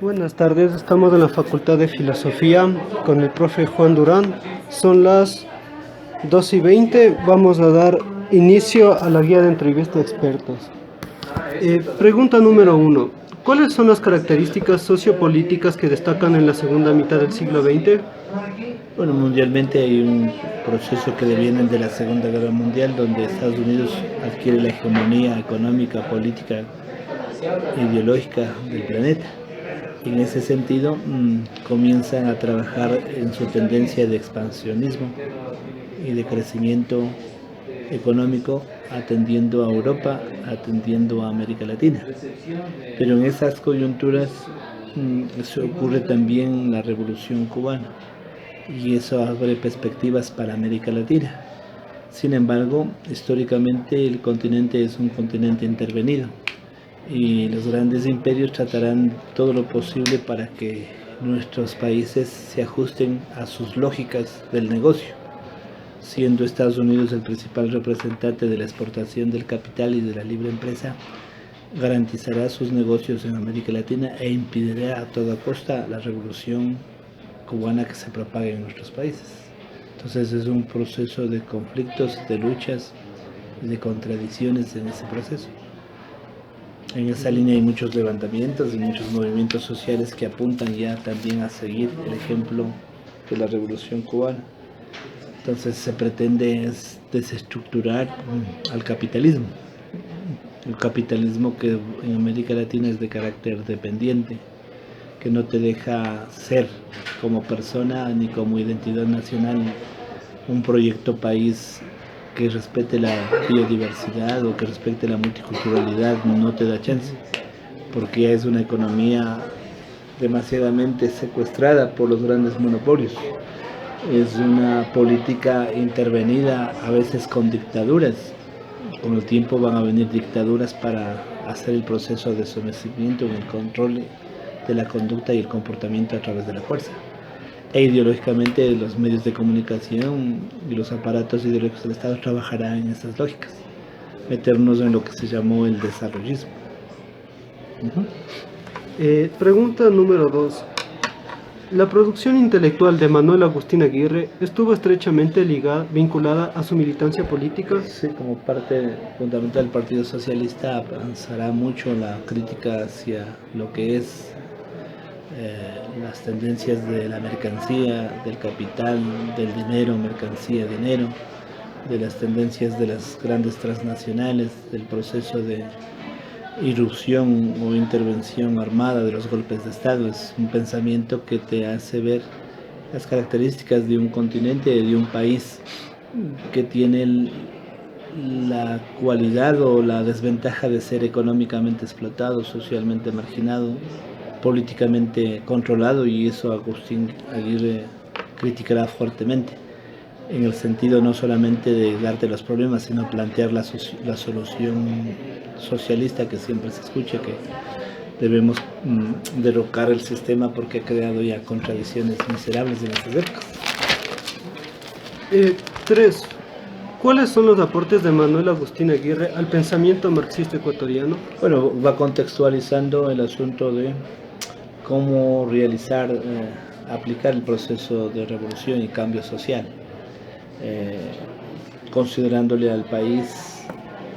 Buenas tardes, estamos en la Facultad de Filosofía con el profe Juan Durán. Son las 2:20. Vamos a dar inicio a la guía de entrevista de expertos. Pregunta número uno. ¿Cuáles son las características sociopolíticas que destacan en la segunda mitad del siglo XX? Bueno, mundialmente hay un proceso que deviene de la Segunda Guerra Mundial, donde Estados Unidos adquiere la hegemonía económica, política e ideológica del planeta. En ese sentido, comienzan a trabajar en su tendencia de expansionismo y de crecimiento económico, atendiendo a Europa, atendiendo a América Latina. Pero en esas coyunturas se ocurre también la Revolución Cubana, y eso abre perspectivas para América Latina. Sin embargo, históricamente el continente es un continente intervenido y los grandes imperios tratarán todo lo posible para que nuestros países se ajusten a sus lógicas del negocio, siendo Estados Unidos el principal representante de la exportación del capital y de la libre empresa. Garantizará sus negocios en América Latina e impedirá a toda costa la revolución cubana que se propague en nuestros países. Entonces es un proceso de conflictos, de luchas, de contradicciones en ese proceso. En esa línea hay muchos levantamientos y muchos movimientos sociales que apuntan ya también a seguir el ejemplo de la revolución cubana. Entonces se pretende desestructurar al capitalismo. El capitalismo que en América Latina es de carácter dependiente, que no te deja ser como persona ni como identidad nacional un proyecto país que respete la biodiversidad o que respete la multiculturalidad. No te da chance, porque ya es una economía demasiadamente secuestrada por los grandes monopolios. Es una política intervenida a veces con dictaduras. Con el tiempo van a venir dictaduras para hacer el proceso de sometimiento en el control de la conducta y el comportamiento a través de la fuerza. E ideológicamente los medios de comunicación y los aparatos ideológicos del Estado trabajarán en estas lógicas, meternos en lo que se llamó el desarrollismo. Pregunta número 2. La producción intelectual de Manuel Agustín Aguirre estuvo estrechamente vinculada a su militancia política. Sí, como parte fundamental del Partido Socialista avanzará mucho la crítica hacia lo que es las tendencias de la mercancía, del capital, del dinero, mercancía, dinero, de las tendencias de las grandes transnacionales, del proceso de irrupción o intervención armada de los golpes de Estado. Es un pensamiento que te hace ver las características de un continente, de un país que tiene la cualidad o la desventaja de ser económicamente explotado, socialmente marginado, políticamente controlado, y eso Agustín Aguirre criticará fuertemente, en el sentido no solamente de darte los problemas, sino plantear la solución socialista que siempre se escucha, que debemos derrocar el sistema porque ha creado ya contradicciones miserables en estas épocas. 3. ¿Cuáles son los aportes de Manuel Agustín Aguirre al pensamiento marxista ecuatoriano? Bueno, va contextualizando el asunto de cómo realizar, aplicar el proceso de revolución y cambio social, considerándole al país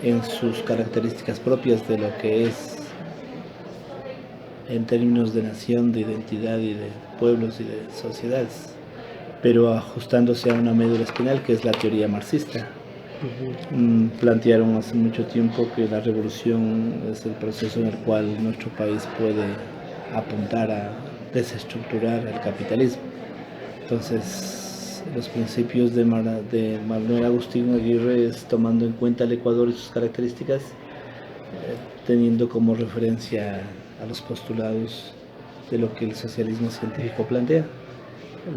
en sus características propias de lo que es en términos de nación, de identidad y de pueblos y de sociedades, pero ajustándose a una médula espinal que es la teoría marxista. Plantearon hace mucho tiempo que la revolución es el proceso en el cual nuestro país puede apuntar a desestructurar el capitalismo. Entonces, los principios de Manuel Agustín Aguirre es tomando en cuenta el Ecuador y sus características, teniendo como referencia a los postulados de lo que el socialismo científico plantea: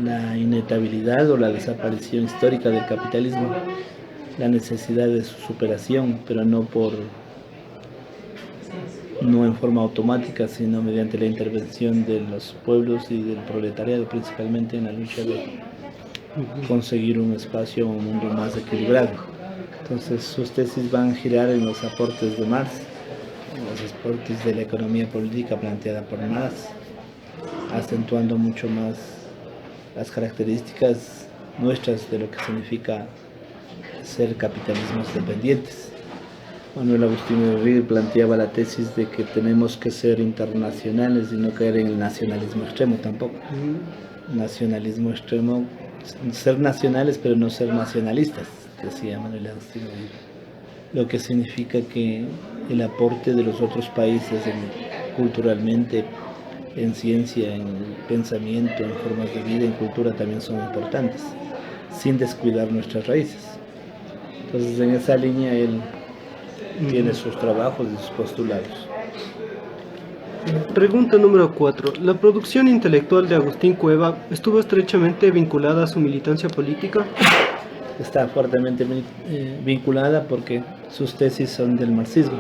la inevitabilidad o la desaparición histórica del capitalismo, la necesidad de su superación, pero no en forma automática, sino mediante la intervención de los pueblos y del proletariado, principalmente en la lucha de conseguir un espacio o un mundo más equilibrado. Entonces sus tesis van a girar en los aportes de Marx, en los aportes de la economía política planteada por Marx, acentuando mucho más las características nuestras de lo que significa ser capitalismos dependientes. Manuel Agustín Ril planteaba la tesis de que tenemos que ser internacionales y no caer en el nacionalismo extremo tampoco. Nacionalismo extremo, ser nacionales pero no ser nacionalistas, decía Manuel Agustín Ril. Lo que significa que el aporte de los otros países culturalmente, en ciencia, en pensamiento, en formas de vida, en cultura también son importantes, sin descuidar nuestras raíces. Entonces en esa línea él tiene sus trabajos y sus postulados. Pregunta número 4. ¿La producción intelectual de Agustín Cueva estuvo estrechamente vinculada a su militancia política? Está fuertemente vinculada porque sus tesis son del marxismo.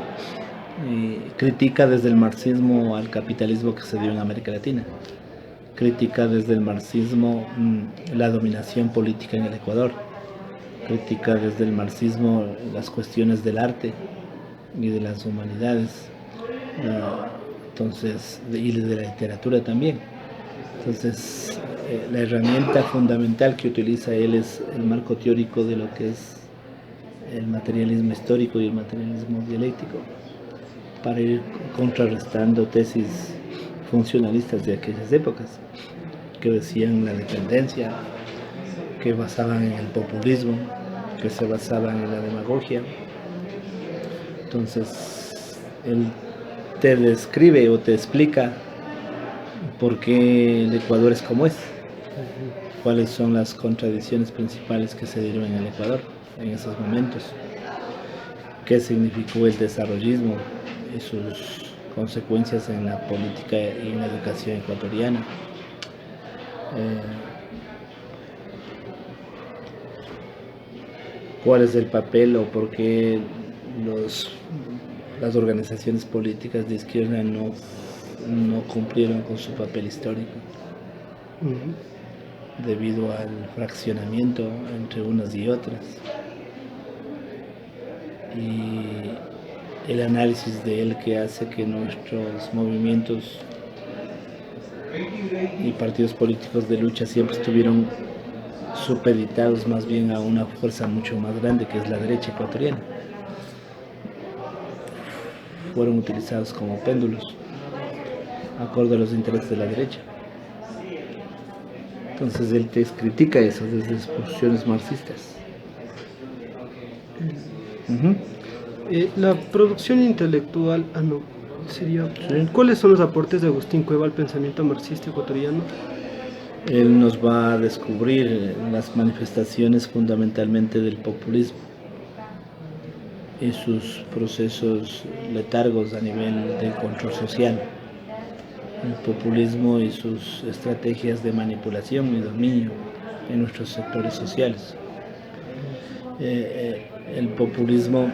Y critica desde el marxismo al capitalismo que se dio en América Latina. Critica desde el marxismo la dominación política en el Ecuador. Critica desde el marxismo las cuestiones del arte y de las humanidades, entonces, y de la literatura también. Entonces, la herramienta fundamental que utiliza él es el marco teórico de lo que es el materialismo histórico y el materialismo dialéctico, para ir contrarrestando tesis funcionalistas de aquellas épocas, que decían la dependencia, que basaban en el populismo, que se basaban en la demagogia. Entonces, él te describe o te explica por qué el Ecuador es como es, cuáles son las contradicciones principales que se dieron en el Ecuador en esos momentos, qué significó el desarrollismo y sus consecuencias en la política y en la educación ecuatoriana. ¿Cuál es el papel o por qué las organizaciones políticas de izquierda no cumplieron con su papel histórico? Debido al fraccionamiento entre unas y otras, y el análisis de él que hace que nuestros movimientos y partidos políticos de lucha siempre estuvieron supeditados más bien a una fuerza mucho más grande, que es la derecha ecuatoriana. Fueron utilizados como péndulos acorde a los intereses de la derecha. Entonces él te critica eso desde sus posiciones marxistas. La producción intelectual, sería, ¿sí? ¿Cuáles son los aportes de Agustín Cueva al pensamiento marxista ecuatoriano? Él nos va a descubrir las manifestaciones fundamentalmente del populismo y sus procesos letargos a nivel del control social. El populismo y sus estrategias de manipulación y dominio en nuestros sectores sociales. El populismo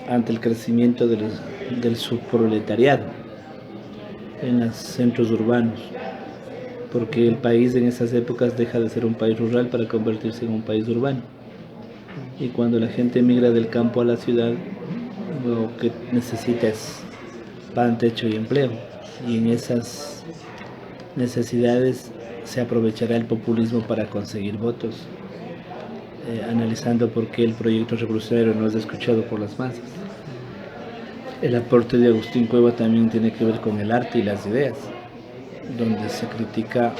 ante el crecimiento del subproletariado en los centros urbanos, porque el país en esas épocas deja de ser un país rural para convertirse en un país urbano. Y cuando la gente migra del campo a la ciudad, lo que necesita es pan, techo y empleo. Y en esas necesidades se aprovechará el populismo para conseguir votos, analizando por qué el proyecto revolucionario no es escuchado por las masas. El aporte de Agustín Cueva también tiene que ver con el arte y las ideas, donde se critica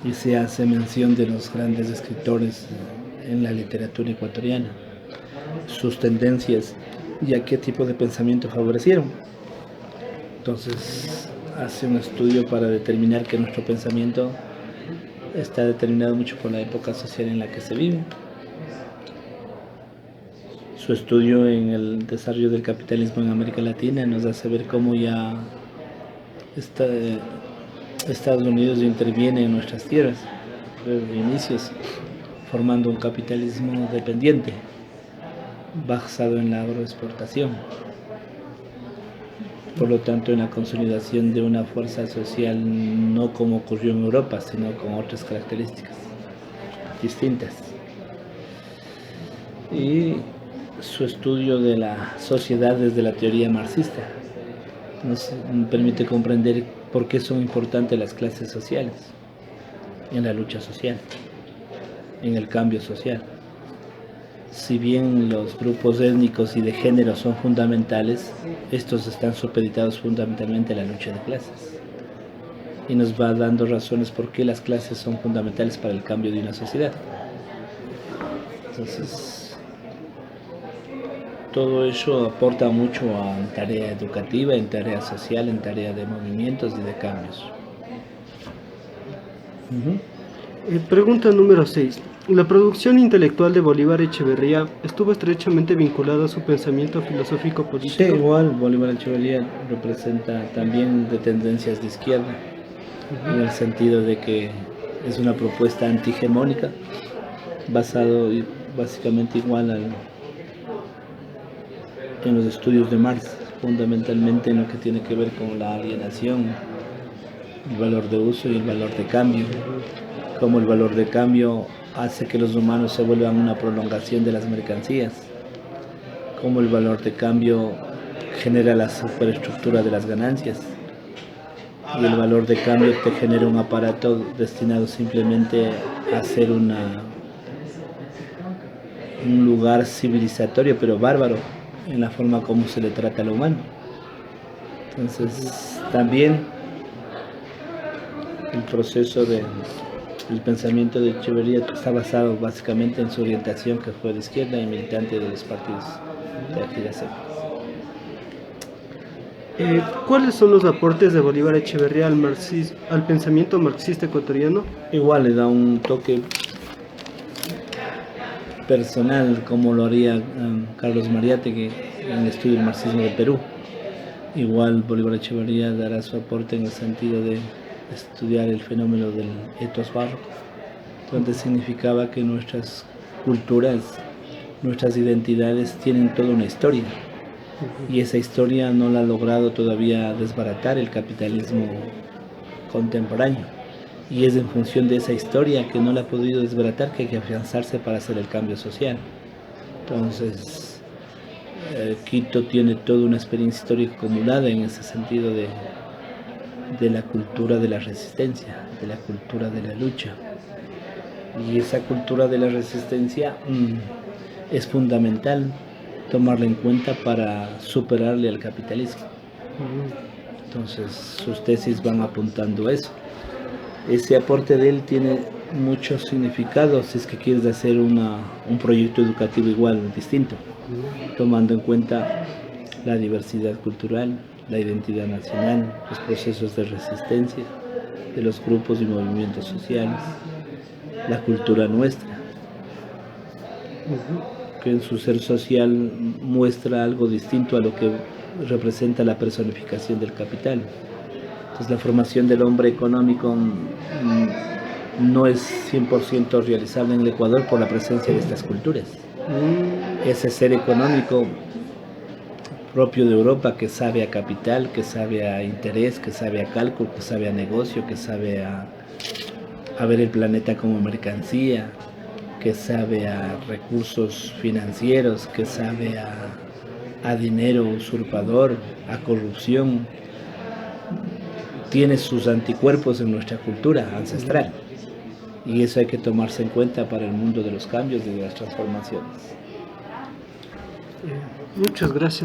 y se hace mención de los grandes escritores en la literatura ecuatoriana, sus tendencias y a qué tipo de pensamiento favorecieron. Entonces hace un estudio para determinar que nuestro pensamiento está determinado mucho por la época social en la que se vive. Su estudio en el desarrollo del capitalismo en América Latina nos hace ver cómo ya Estados Unidos interviene en nuestras tierras desde inicios, formando un capitalismo dependiente basado en la agroexportación, por lo tanto en la consolidación de una fuerza social no como ocurrió en Europa, sino con otras características distintas. Y su estudio de la sociedad desde la teoría marxista, Nos permite comprender por qué son importantes las clases sociales en la lucha social, en el cambio social. Si bien los grupos étnicos y de género son fundamentales, estos están supeditados fundamentalmente a la lucha de clases. Y nos va dando razones por qué las clases son fundamentales para el cambio de una sociedad. Entonces, todo eso aporta mucho en tarea educativa, en tarea social, en tarea de movimientos y de cambios. Pregunta número 6. La producción intelectual de Bolívar Echeverría estuvo estrechamente vinculada a su pensamiento filosófico Sí, político. igual Bolívar Echeverría representa también de tendencias de izquierda, en el sentido de que es una propuesta antihegemónica, basado básicamente igual en los estudios de Marx, fundamentalmente en lo que tiene que ver con la alienación, el valor de uso y el valor de cambio, como el valor de cambio hace que los humanos se vuelvan una prolongación de las mercancías, como el valor de cambio genera la superestructura de las ganancias y el valor de cambio te genera un aparato destinado simplemente a ser un lugar civilizatorio pero bárbaro en la forma como se le trata al humano. Entonces también el proceso del pensamiento de Echeverría está basado básicamente en su orientación, que fue de izquierda y militante de los partidos de aquellas épocas. ¿Cuáles son los aportes de Bolívar Echeverría al pensamiento marxista ecuatoriano? Igual le da un toque personal, como lo haría Carlos Mariátegui en el estudio del marxismo de Perú. Igual Bolívar Echeverría dará su aporte en el sentido de estudiar el fenómeno del ethos barroco, donde significaba que nuestras culturas, nuestras identidades tienen toda una historia, y esa historia no la ha logrado todavía desbaratar el capitalismo contemporáneo, y es en función de esa historia que no la ha podido desbaratar que hay que afianzarse para hacer el cambio social. Entonces Quito tiene toda una experiencia histórica acumulada en ese sentido de la cultura de la resistencia, de la cultura de la lucha. Y esa cultura de la resistencia es fundamental tomarla en cuenta para superarle al capitalismo. Entonces sus tesis van apuntando a eso. Ese aporte de él tiene mucho significado si es que quieres hacer un proyecto educativo igual, distinto, tomando en cuenta la diversidad cultural, la identidad nacional, los procesos de resistencia de los grupos y movimientos sociales, la cultura nuestra, que en su ser social muestra algo distinto a lo que representa la personificación del capital. Entonces la formación del hombre económico no es 100% realizable en el Ecuador por la presencia de estas culturas. Ese ser económico propio de Europa, que sabe a capital, que sabe a interés, que sabe a cálculo, que sabe a negocio, que sabe a ver el planeta como mercancía, que sabe a recursos financieros, que sabe a dinero usurpador, a corrupción, tiene sus anticuerpos en nuestra cultura ancestral, y eso hay que tomarse en cuenta para el mundo de los cambios y de las transformaciones. Muchas gracias.